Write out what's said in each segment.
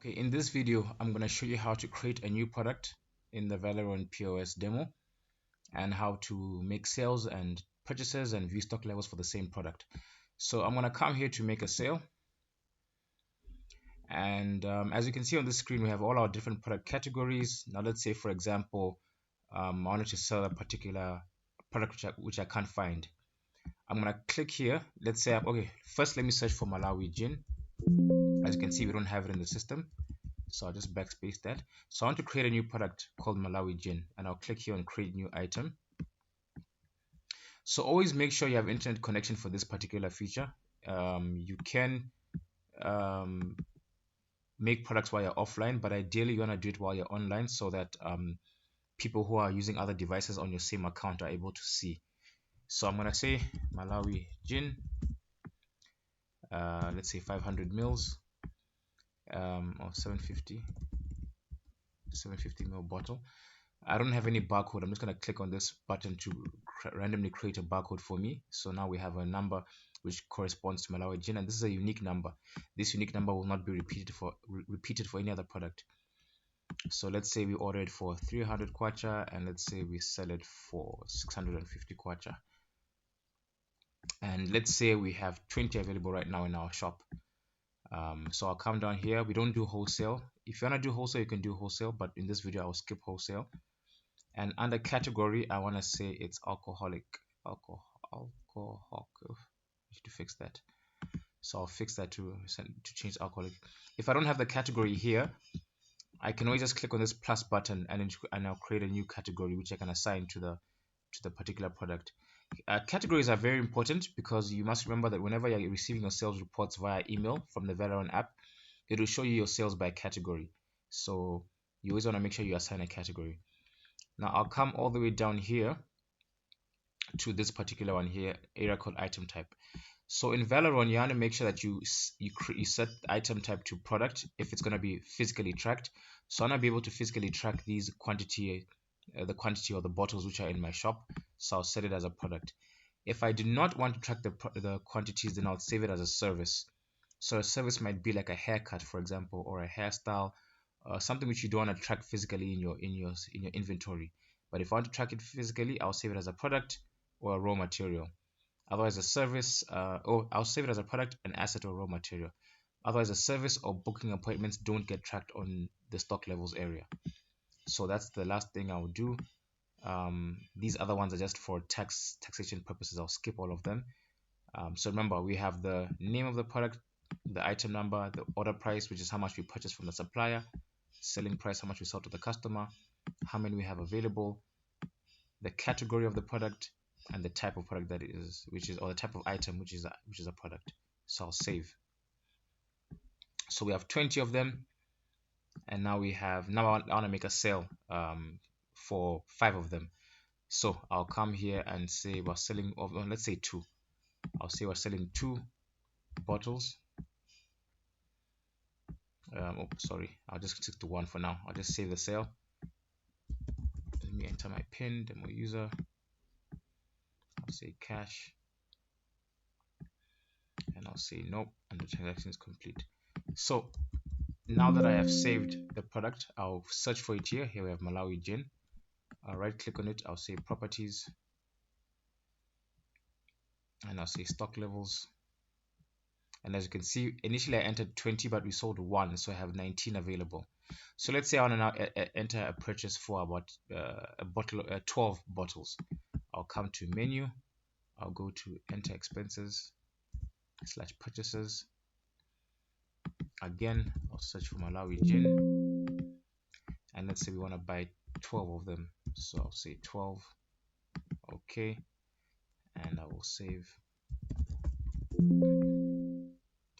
Okay, in this video, I'm going to show you how to create a new product in the Valeron POS demo and how to make sales and purchases and view stock levels for the same product. So I'm going to come here to make a sale. And as you can see on the screen, we have all our different product categories. Now, let's say, for example, I wanted to sell a particular product which I can't find. I'm going to click here. Let's say, okay, first let me search for Malawi gin. As you can see, we don't have it in the system. So I'll just backspace that. So I want to create a new product called Malawi gin, and I'll click here on create new item. So always make sure you have internet connection for this particular feature. You can make products while you're offline, but ideally you want to do it while you're online so that people who are using other devices on your same account are able to see. So I'm gonna say Malawi gin, let's say 500 mils or 750 ml bottle. I don't have any barcode. I'm just going to click on this button to randomly create a barcode for me. So now we have a number which corresponds to Malawi gin, and this is a unique number. This unique number will not be repeated for any other product. So let's say we order it for 300 kwacha, and let's say we sell it for 650 kwacha. And let's say we have 20 available right now in our shop. So I'll come down here. We don't do wholesale. If you want to do wholesale, you can do wholesale, but in this video I'll skip wholesale. And under category, I want to say it's alcoholic. Alcohol. I need to fix that. So I'll fix that to change alcoholic. If I don't have the category here, I can always just click on this plus button and I'll create a new category which I can assign to the particular product. Categories are very important because you must remember that whenever you're receiving your sales reports via email from the Valeron app, it will show you your sales by category. So you always want to make sure you assign a category. Now I'll come all the way down here to this particular one here, area code item type. So in Valeron, you want to make sure that you set item type to product if it's going to be physically tracked. So I want to be able to physically track these the quantity or the bottles which are in my shop. So I'll set it as a product. If I do not want to track the quantities, then I'll save it as a service. So a service might be like a haircut, for example, or a hairstyle, something which you don't want to track physically in your inventory. But if I want to track it physically, I'll save it as a product or a raw material. Otherwise, a service, or I'll save it as a product, an asset, or raw material. Otherwise, a service or booking appointments don't get tracked on the stock levels area. So that's the last thing I will do. These other ones are just for taxation purposes. I'll skip all of them. So remember, we have the name of the product, the item number, the order price, which is how much we purchase from the supplier, selling price, how much we sell to the customer, how many we have available, the category of the product, and the type of product that it is, or the type of item which is a product. So I'll save. So we have 20 of them, and now I want to make a sale for 5 of them. So I'll come here and say we're selling let's say 2. I'll say we're selling 2 bottles. Sorry, I'll just stick to 1 for now. I'll just save the sale. Let me enter my PIN, demo user. I'll say cash, and I'll say nope, and the transaction is complete. So now that I have saved the product, I'll search for it here. Here we have Malawi gin. I'll right click on it. I'll say properties, and I'll say stock levels. And as you can see, initially I entered 20, but we sold 1, so I have 19 available. So let's say I want to now enter a purchase for about 12 bottles. I'll come to menu. I'll go to enter expenses / purchases. Again, I'll search for Malawi gin, and let's say we want to buy 12 of them. So I'll say 12. Okay, and I will save.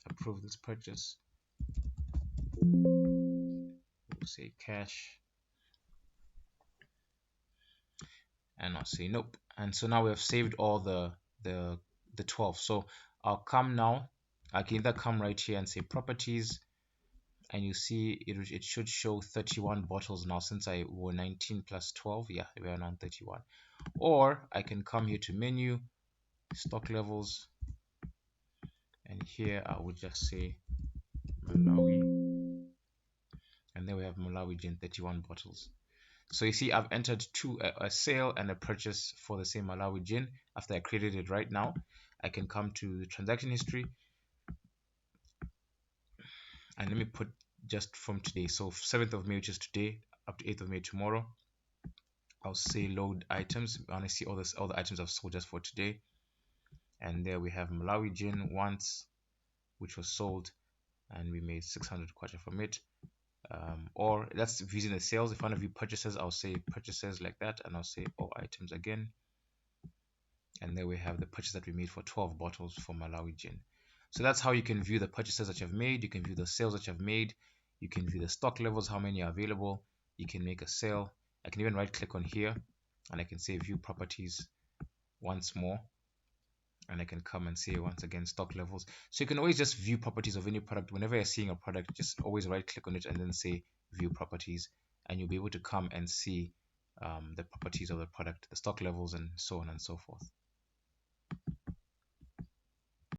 Approve this purchase. We'll say cash, and I'll say nope. And so now we have saved all the 12. So I'll come now. I can either come right here and say properties, and you see it should show 31 bottles now since I were 19 plus 12. Yeah, we are now 31. Or I can come here to menu, stock levels, and here I would just say Malawi Malawi gin, 31 bottles. So you see I've entered a sale and a purchase for the same Malawi gin. After I created it right now, I can come to the transaction history and let me put just from today. So 7th of May, which is today, up to 8th of May tomorrow. I'll say load items. I want to see all the items I've sold just for today. And there we have Malawi gin once, which was sold, and we made 600 kwacha from it. Or that's using the sales. If one of you purchases, I'll say purchases like that, and I'll say all items again. And there we have the purchase that we made for 12 bottles for Malawi gin. So that's how you can view the purchases that you've made. You can view the sales that you've made. You can view the stock levels, how many are available. You can make a sale. I can even right click on here and I can say view properties once more, and I can come and say once again stock levels. So you can always just view properties of any product. Whenever you're seeing a product, just always right click on it and then say view properties, and you'll be able to come and see the properties of the product, the stock levels, and so on and so forth.